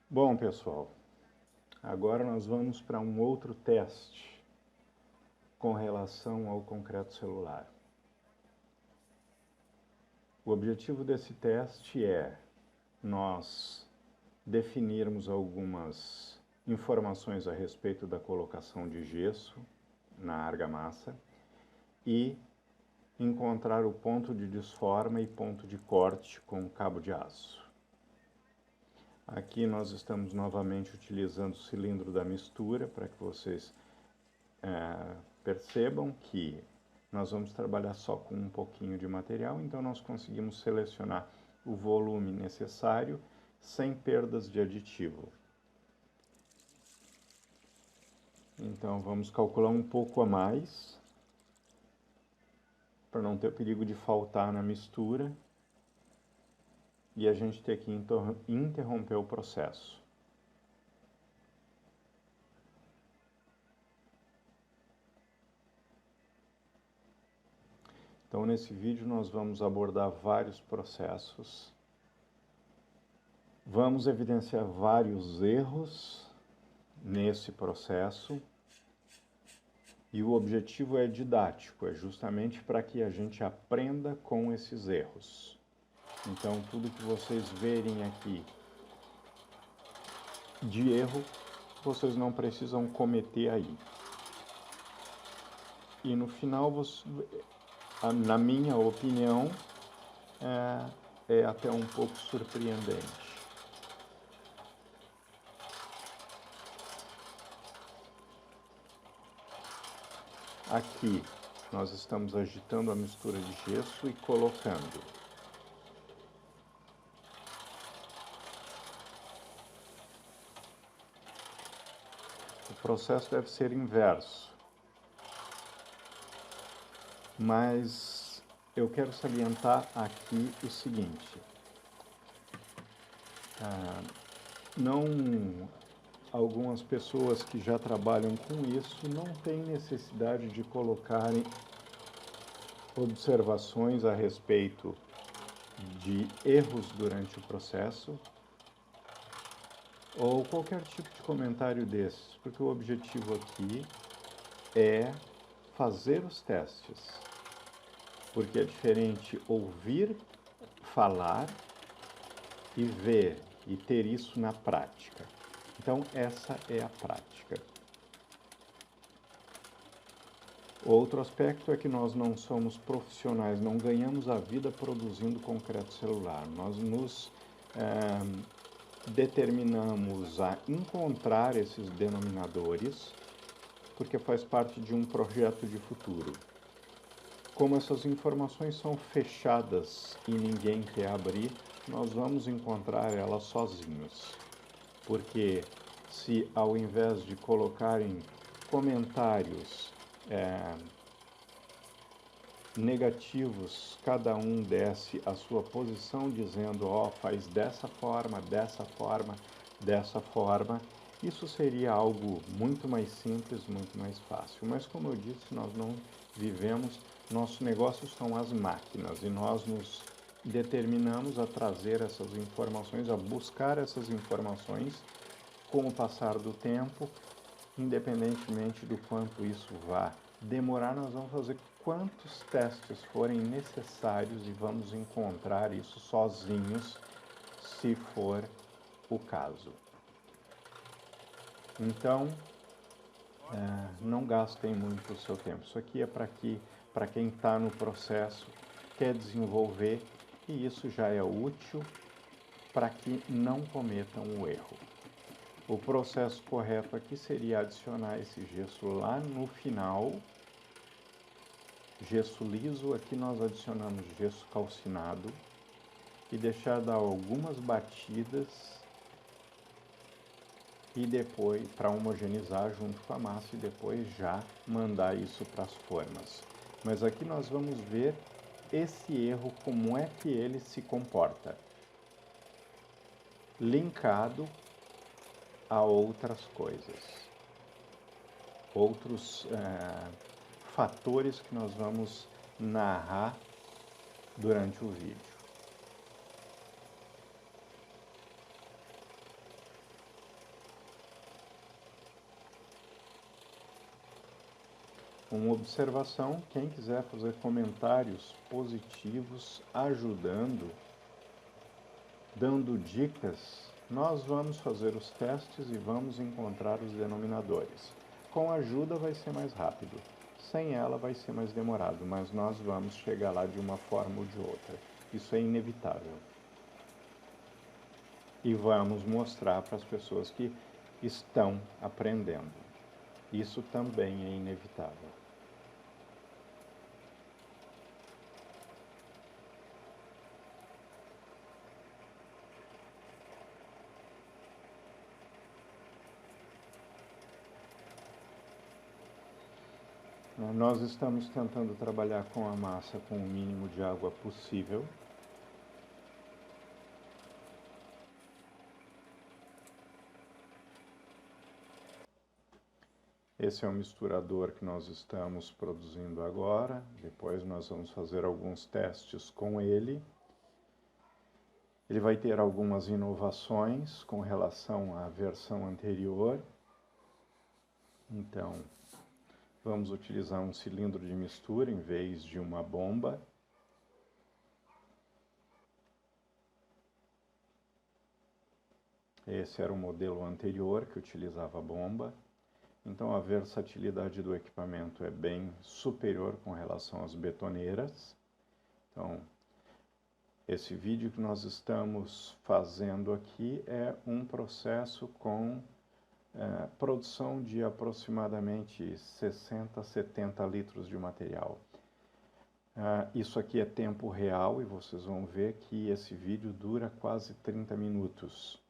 Bom, pessoal, agora nós vamos para um outro teste com relação ao concreto celular. O objetivo desse teste é nós definirmos algumas informações a respeito da colocação de gesso na argamassa e encontrar o ponto de desforma e ponto de corte com cabo de aço. Aqui nós estamos novamente utilizando o cilindro da mistura para que vocês percebam que nós vamos trabalhar só com um pouquinho de material, então nós conseguimos selecionar o volume necessário sem perdas de aditivo. Então vamos calcular um pouco a mais, para não ter perigo de faltar na mistura e a gente ter que interromper o processo. Então nesse vídeo nós vamos abordar vários processos, vamos evidenciar vários erros nesse processo e o objetivo é didático, é justamente para que a gente aprenda com esses erros. Então tudo que vocês verem aqui de erro, vocês não precisam cometer aí. E no final, na minha opinião, é até um pouco surpreendente. Aqui nós estamos agitando a mistura de gesso e colocando. O processo deve ser inverso, mas eu quero salientar aqui o seguinte. Algumas pessoas que já trabalham com isso não têm necessidade de colocarem observações a respeito de erros durante o processo ou qualquer tipo de comentário desses, porque o objetivo aqui é fazer os testes, porque é diferente ouvir falar e ver e ter isso na prática. Então essa é a prática. Outro aspecto é que nós não somos profissionais, não ganhamos a vida produzindo concreto celular. Nós nos determinamos a encontrar esses denominadores, porque faz parte de um projeto de futuro. Como essas informações são fechadas e ninguém quer abrir, nós vamos encontrar elas sozinhos. Porque se ao invés de colocarem comentários negativos, cada um desse a sua posição dizendo, faz dessa forma, dessa forma, isso seria algo muito mais simples, muito mais fácil. Mas como eu disse, nós não vivemos, nosso negócio são as máquinas e nós nos determinamos a trazer essas informações, a buscar essas informações com o passar do tempo, independentemente do quanto isso vá demorar, nós vamos fazer quantos testes forem necessários e vamos encontrar isso sozinhos, se for o caso. Então, não gastem muito o seu tempo. Isso aqui é para quem está no processo, quer desenvolver, e isso já é útil para que não cometam o erro. O processo correto aqui seria adicionar esse gesso lá no final, gesso liso. Aqui nós adicionamos gesso calcinado e deixar dar algumas batidas e depois para homogeneizar junto com a massa e depois já mandar isso para as formas. Mas aqui nós vamos ver esse erro, como é que ele se comporta, linkado a outras coisas, outros fatores que nós vamos narrar durante o vídeo. uma observação, quem quiser fazer comentários positivos, ajudando, dando dicas, nós vamos fazer os testes e vamos encontrar os denominadores. Com ajuda vai ser mais rápido, sem ela vai ser mais demorado, mas nós vamos chegar lá de uma forma ou de outra. Isso é inevitável. E vamos mostrar para as pessoas que estão aprendendo. Isso também é inevitável. Nós estamos tentando trabalhar com a massa com o mínimo de água possível. Esse é o misturador que nós estamos produzindo agora. Depois nós vamos fazer alguns testes com ele. Ele vai ter algumas inovações com relação à versão anterior. Então, vamos utilizar um cilindro de mistura em vez de uma bomba. Esse era o modelo anterior que utilizava bomba. Então a versatilidade do equipamento é bem superior com relação às betoneiras. Então, esse vídeo que nós estamos fazendo aqui é um processo com produção de aproximadamente 60 a 70 litros de material. Isso aqui é tempo real e vocês vão ver que esse vídeo dura quase 30 minutos.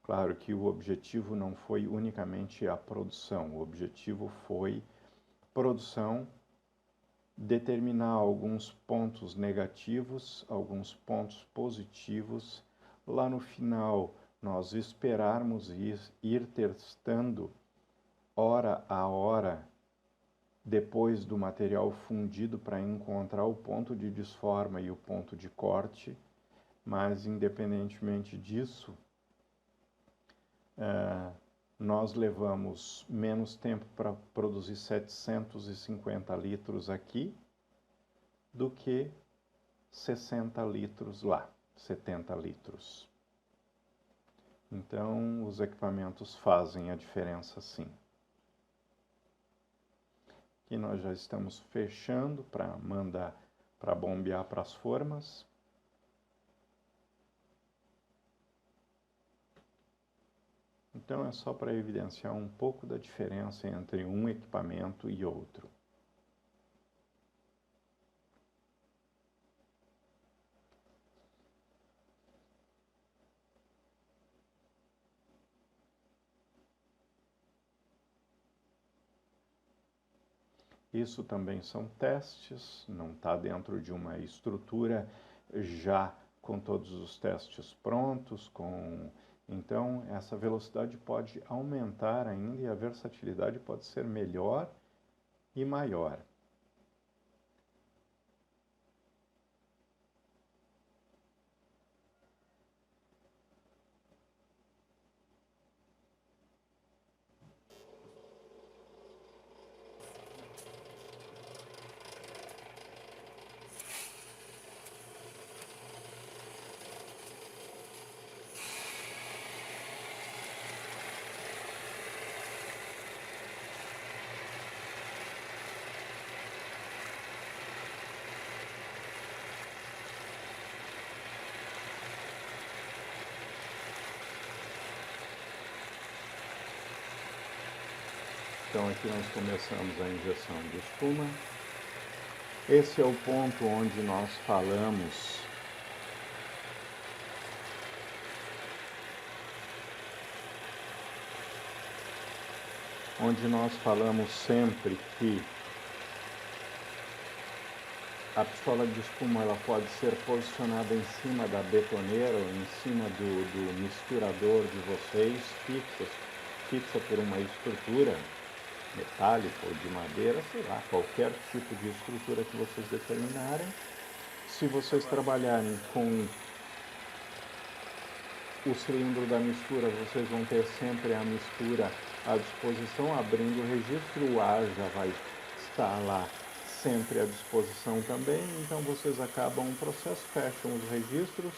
Claro que o objetivo não foi unicamente a produção, o objetivo foi produção, determinar alguns pontos negativos, alguns pontos positivos. Lá no final, nós esperarmos ir testando hora a hora, depois do material fundido, para encontrar o ponto de desforma e o ponto de corte, mas independentemente disso, nós levamos menos tempo para produzir 750 litros aqui do que 60 litros lá, 70 litros. Então, os equipamentos fazem a diferença sim. Aqui nós já estamos fechando para mandar para bombear para as formas. Então é só para evidenciar um pouco da diferença entre um equipamento e outro. Isso também são testes, não está dentro de uma estrutura já com todos os testes prontos, então essa velocidade pode aumentar ainda e a versatilidade pode ser melhor e maior. Então aqui nós começamos a injeção de espuma. Esse é o ponto onde nós falamos sempre que a pistola de espuma ela pode ser posicionada em cima da betoneira ou em cima do misturador de vocês, fixa por uma estrutura metálica ou de madeira, sei lá, qualquer tipo de estrutura que vocês determinarem. Se vocês trabalharem com o cilindro da mistura, vocês vão ter sempre a mistura à disposição, abrindo o registro, o ar já vai estar lá sempre à disposição também, então vocês acabam um processo, fecham os registros,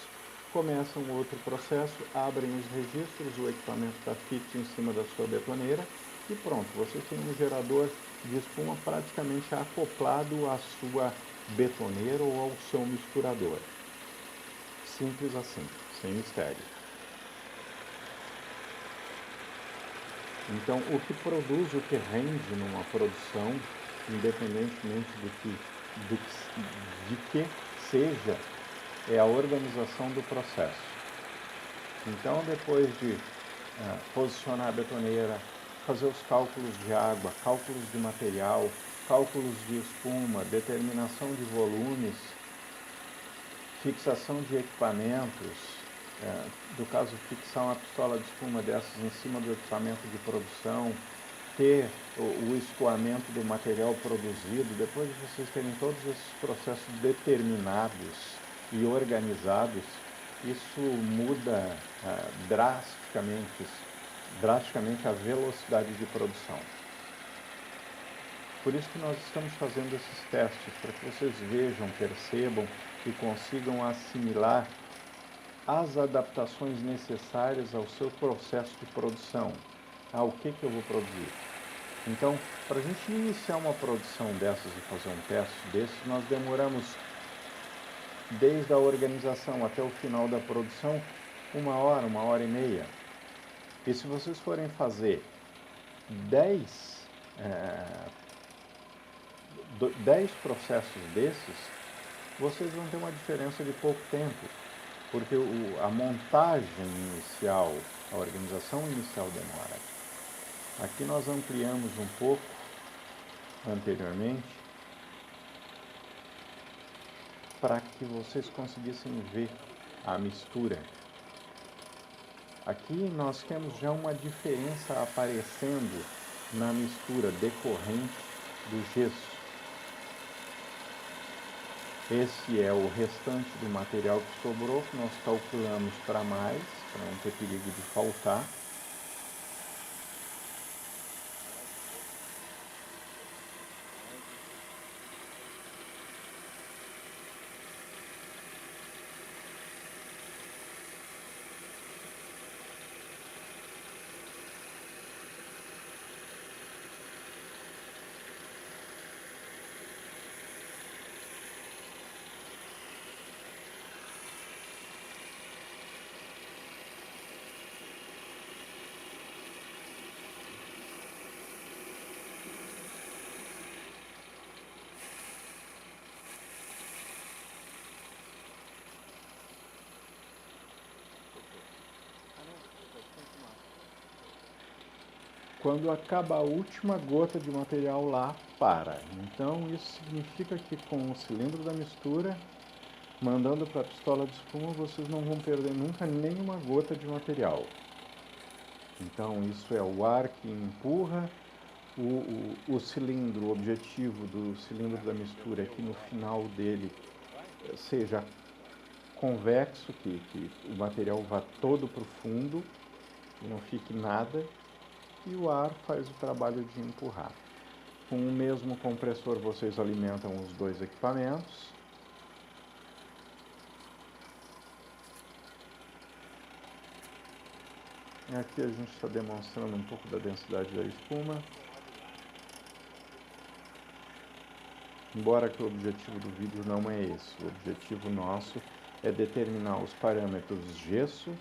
começam outro processo, abrem os registros, o equipamento está fixo em cima da sua betoneira e pronto, você tem um gerador de espuma praticamente acoplado à sua betoneira ou ao seu misturador. Simples assim, sem mistério. Então, o que produz, o que rende numa produção, independentemente de que seja, é a organização do processo. Então, depois de posicionar a betoneira, fazer os cálculos de água, cálculos de material, cálculos de espuma, determinação de volumes, fixação de equipamentos, do caso fixar uma pistola de espuma dessas em cima do equipamento de produção, ter o escoamento do material produzido, depois de vocês terem todos esses processos determinados e organizados, isso muda drasticamente a velocidade de produção. Por isso que nós estamos fazendo esses testes, para que vocês vejam, percebam e consigam assimilar as adaptações necessárias ao seu processo de produção. O que eu vou produzir? Então, para a gente iniciar uma produção dessas e fazer um teste desses, nós demoramos, desde a organização até o final da produção, 1 hora e meia. E se vocês forem fazer 10 processos desses, vocês vão ter uma diferença de pouco tempo, porque a montagem inicial, a organização inicial demora. Aqui nós ampliamos um pouco anteriormente para que vocês conseguissem ver a mistura. Aqui nós temos já uma diferença aparecendo na mistura decorrente do gesso. Esse é o restante do material que sobrou, que nós calculamos para mais, para não ter perigo de faltar. Quando acaba a última gota de material lá, para. Então isso significa que com o cilindro da mistura, mandando para a pistola de espuma, vocês não vão perder nunca nenhuma gota de material. Então isso é o ar que empurra o cilindro. O objetivo do cilindro da mistura é que no final dele seja convexo, que o material vá todo para o fundo e não fique nada, e o ar faz o trabalho de empurrar. Com o mesmo compressor vocês alimentam os dois equipamentos. Aqui a gente está demonstrando um pouco da densidade da espuma. Embora que o objetivo do vídeo não é esse, o objetivo nosso é determinar os parâmetros gesso,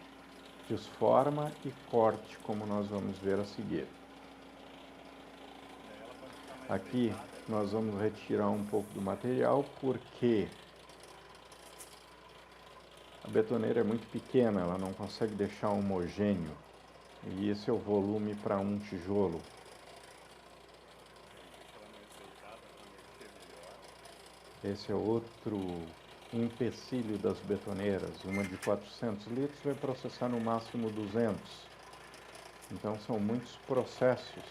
desforma e corte, como nós vamos ver a seguir. Aqui nós vamos retirar um pouco do material, porque a betoneira é muito pequena, ela não consegue deixar homogêneo, e esse é o volume para um tijolo. Esse é outro empecilho das betoneiras. Uma de 400 litros vai processar no máximo 200. Então são muitos processos.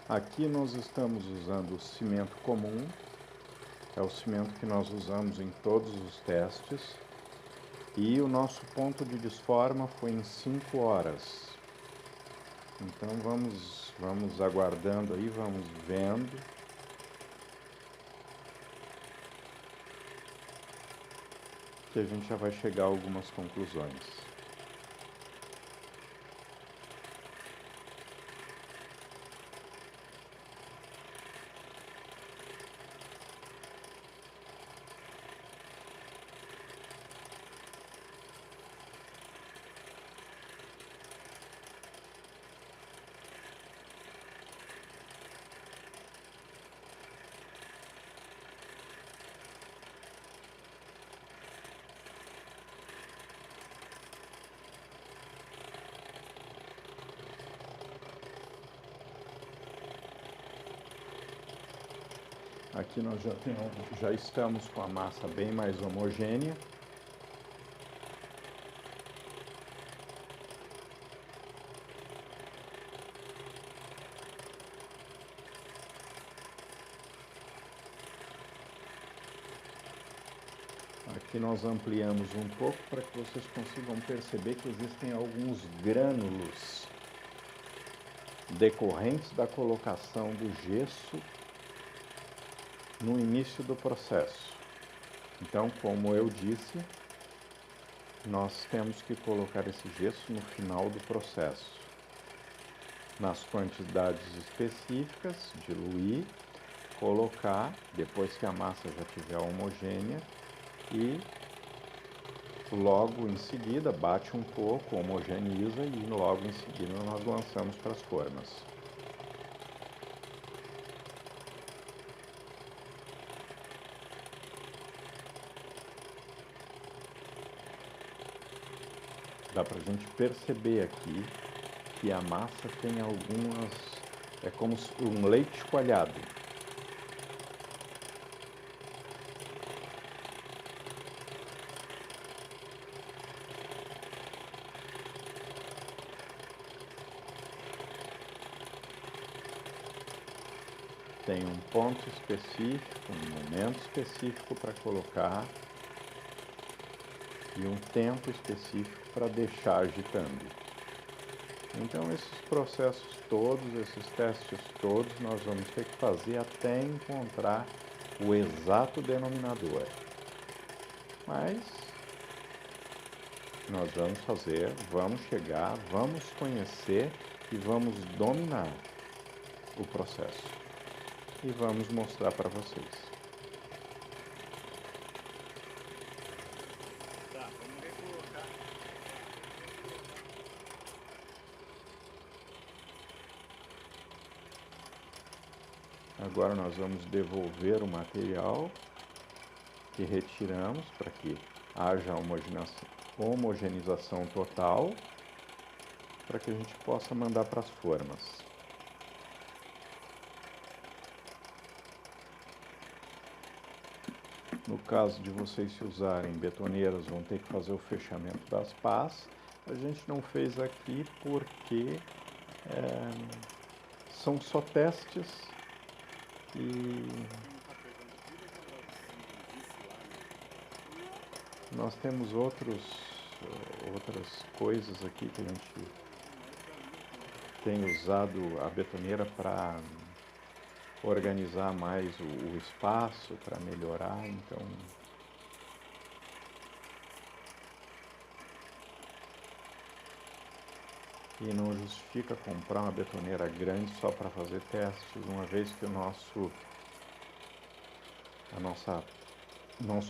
Aqui nós estamos usando o cimento comum, é o cimento que nós usamos em todos os testes, e o nosso ponto de desforma foi em 5 horas. Então vamos aguardando aí, vamos vendo. Que a gente já vai chegar a algumas conclusões. Aqui nós já estamos com a massa bem mais homogênea. Aqui nós ampliamos um pouco para que vocês consigam perceber que existem alguns grânulos decorrentes da colocação do gesso no início do processo. Então, como eu disse, nós temos que colocar esse gesso no final do processo, nas quantidades específicas, diluir, colocar, depois que a massa já estiver homogênea, e logo em seguida bate um pouco, homogeneiza e logo em seguida nós lançamos para as formas. Dá para a gente perceber aqui que a massa tem algumas, é como um leite coalhado. Tem um ponto específico, um momento específico para colocar e um tempo específico para deixar agitando. Então esses processos todos, esses testes todos, nós vamos ter que fazer até encontrar o exato denominador. Mas nós vamos fazer, vamos chegar, vamos conhecer e vamos dominar o processo. E vamos mostrar para vocês. Tá, vamos recolocar. Agora nós vamos devolver o material que retiramos para que haja homogeneização total, para que a gente possa mandar para as formas. No caso de vocês se usarem betoneiras, vão ter que fazer o fechamento das pás. A gente não fez aqui porque são só testes e nós temos outras coisas aqui que a gente tem usado a betoneira para organizar mais o espaço, para melhorar, então e não justifica comprar uma betoneira grande só para fazer testes, uma vez que nosso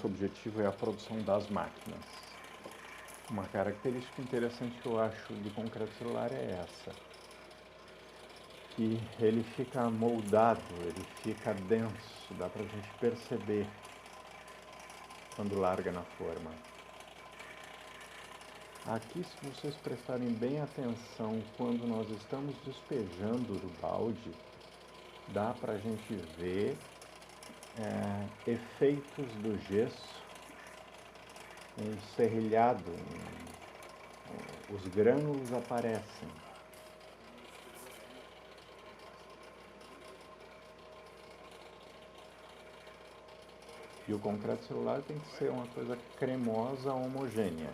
objetivo é a produção das máquinas. Uma característica interessante que eu acho de concreto celular é essa, que ele fica moldado, ele fica denso, dá pra gente perceber quando larga na forma. Aqui, se vocês prestarem bem atenção, quando nós estamos despejando do balde, dá pra gente ver efeitos do gesso, um serrilhado, os grânulos aparecem. E o concreto celular tem que ser uma coisa cremosa, homogênea.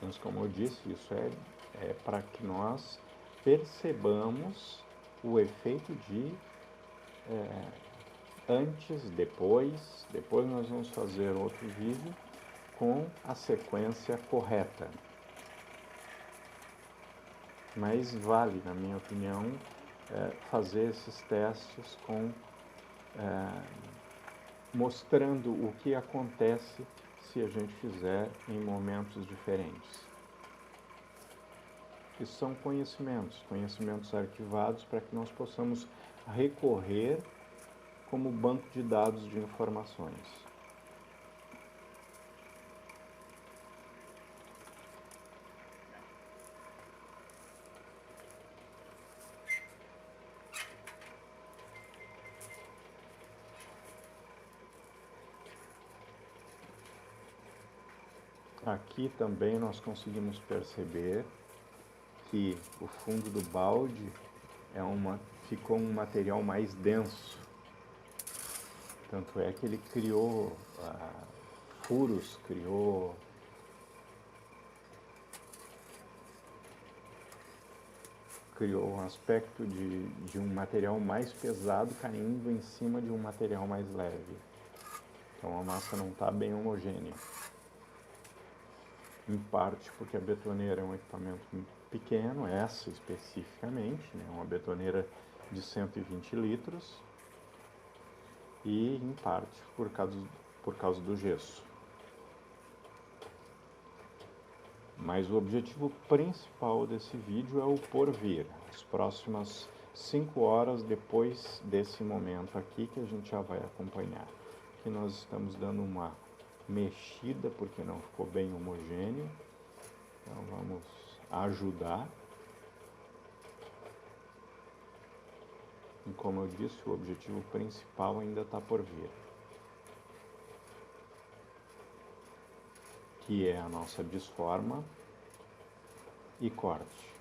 Mas, como eu disse, isso é para que nós percebamos o efeito de antes, depois nós vamos fazer outro vídeo com a sequência correta. Mas vale, na minha opinião, fazer esses testes mostrando o que acontece se a gente fizer em momentos diferentes. Isso são conhecimentos arquivados para que nós possamos recorrer como banco de dados de informações. Aqui também nós conseguimos perceber que o fundo do balde ficou um material mais denso. Tanto é que ele criou furos, criou um aspecto de um material mais pesado caindo em cima de um material mais leve. Então a massa não está bem homogênea. Em parte porque a betoneira é um equipamento pequeno, essa especificamente, né, uma betoneira de 120 litros, e em parte por causa do gesso. Mas o objetivo principal desse vídeo é o porvir, as próximas 5 horas depois desse momento aqui que a gente já vai acompanhar. Aqui nós estamos dando uma mexida porque não ficou bem homogêneo, então vamos ajudar. E como eu disse, o objetivo principal ainda está por vir, que é a nossa desforma e corte.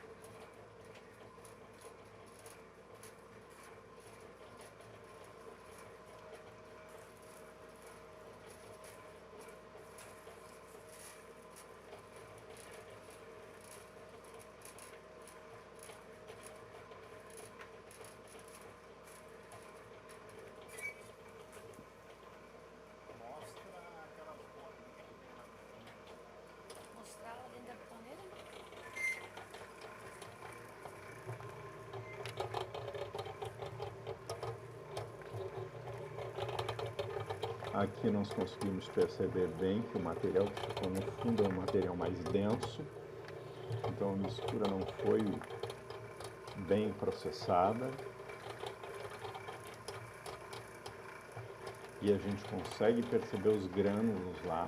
Aqui nós conseguimos perceber bem que o material que ficou no fundo é um material mais denso, então a mistura não foi bem processada. E a gente consegue perceber os grânulos lá.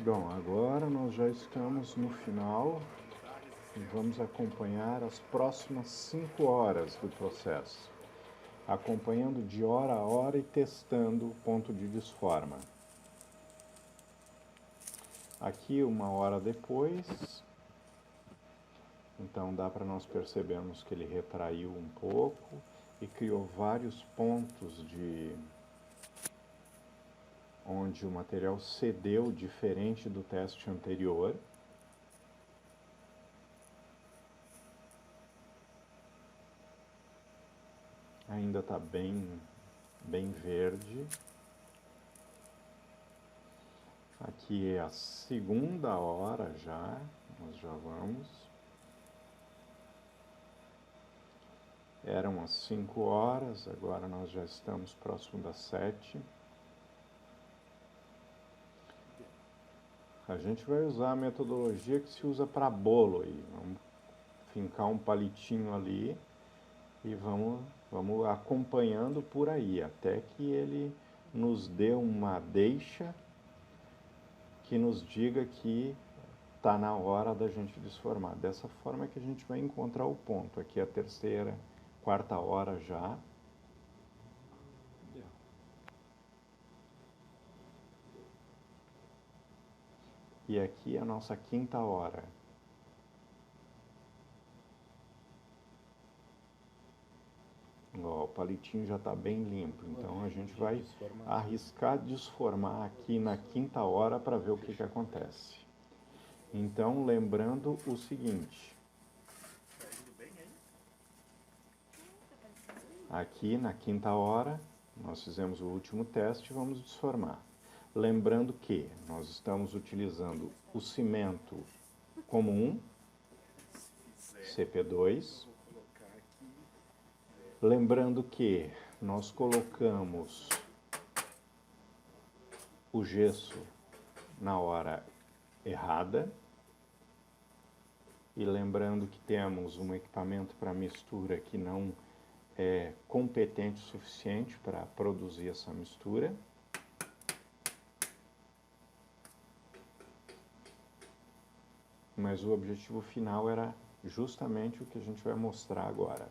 Bom, agora nós já estamos no final e vamos acompanhar as próximas 5 horas do processo, acompanhando de hora a hora e testando o ponto de desforma. Aqui 1 hora depois, então dá para nós percebermos que ele retraiu um pouco e criou vários pontos onde o material cedeu diferente do teste anterior. ainda está bem verde. Aqui é a segunda hora já, nós já vamos. Eram as 5 horas, agora nós já estamos próximo das 7. A gente vai usar a metodologia que se usa para bolo aí. Vamos fincar um palitinho ali e vamos acompanhando por aí, até que ele nos dê uma deixa que nos diga que está na hora da gente desformar. Dessa forma é que a gente vai encontrar o ponto. Aqui é a terceira, quarta hora já. E aqui é a nossa quinta hora. Ó, o palitinho já está bem limpo, então a gente vai arriscar desformar aqui na quinta hora para ver o que acontece. Então, lembrando o seguinte, aqui na quinta hora, nós fizemos o último teste e vamos desformar. Lembrando que nós estamos utilizando o cimento comum, CP2. Lembrando que nós colocamos o gesso na hora errada. E lembrando que temos um equipamento para mistura que não é competente o suficiente para produzir essa mistura. Mas o objetivo final era justamente o que a gente vai mostrar agora,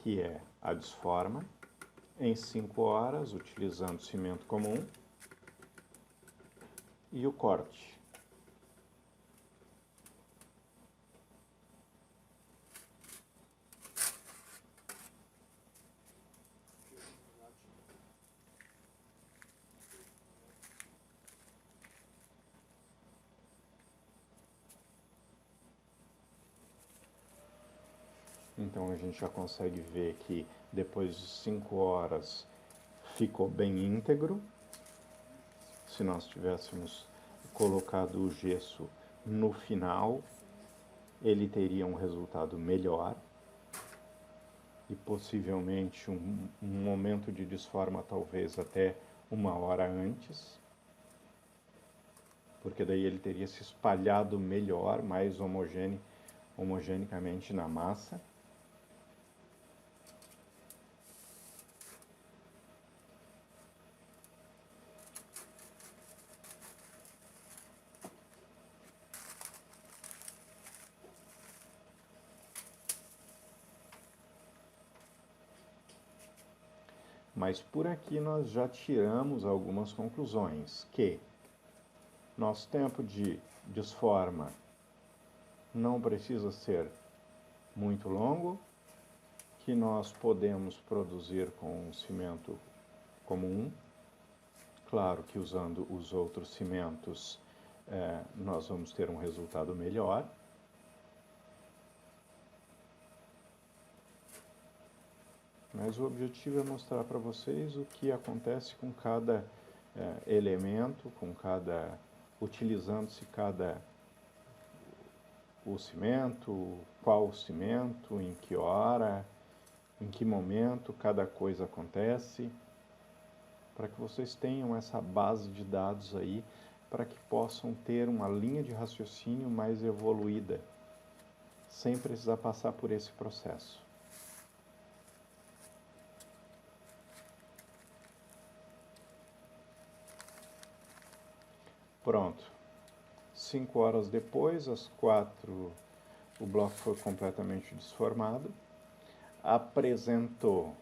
que é a desforma em 5 horas, utilizando cimento comum, e o corte. Então a gente já consegue ver que depois de 5 horas ficou bem íntegro. Se nós tivéssemos colocado o gesso no final, ele teria um resultado melhor e possivelmente um momento de desforma talvez até 1 hora antes, porque daí ele teria se espalhado melhor, mais homogeneamente na massa. Mas por aqui nós já tiramos algumas conclusões, que nosso tempo de desforma não precisa ser muito longo, que nós podemos produzir com um cimento comum, claro que usando os outros cimentos nós vamos ter um resultado melhor. Mas o objetivo é mostrar para vocês o que acontece com cada elemento, utilizando-se o cimento, qual o cimento, em que hora, em que momento cada coisa acontece, para que vocês tenham essa base de dados aí, para que possam ter uma linha de raciocínio mais evoluída, sem precisar passar por esse processo. Pronto. 5 horas depois, às 4, o bloco foi completamente desformado. Apresentou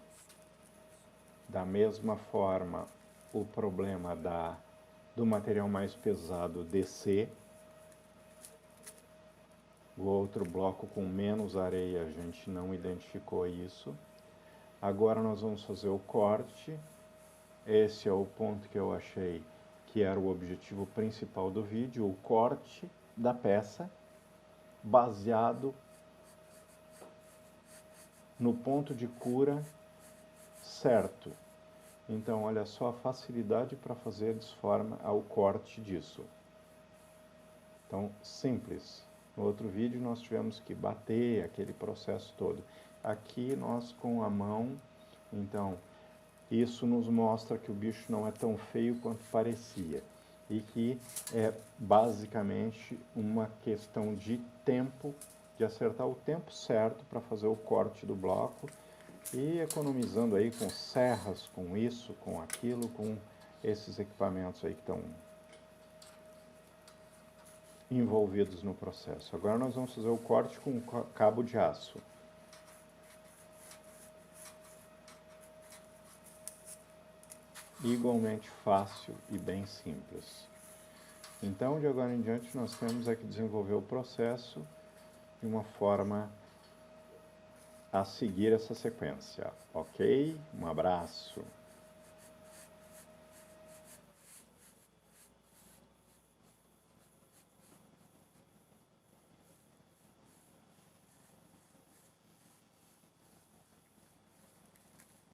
da mesma forma o problema do material mais pesado descer. O outro bloco com menos areia, a gente não identificou isso. Agora nós vamos fazer o corte. Esse é o ponto que eu achei que era o objetivo principal do vídeo, o corte da peça, baseado no ponto de cura certo. Então, olha só a facilidade para fazer de forma ao corte disso. Então, simples. No outro vídeo nós tivemos que bater aquele processo todo. Aqui nós com a mão, então, isso nos mostra que o bicho não é tão feio quanto parecia. E que é basicamente uma questão de tempo, de acertar o tempo certo para fazer o corte do bloco e economizando aí com serras, com isso, com aquilo, com esses equipamentos aí que estão envolvidos no processo. Agora nós vamos fazer o corte com cabo de aço. Igualmente fácil e bem simples. Então, de agora em diante, nós temos é que desenvolver o processo de uma forma a seguir essa sequência, ok? Um abraço!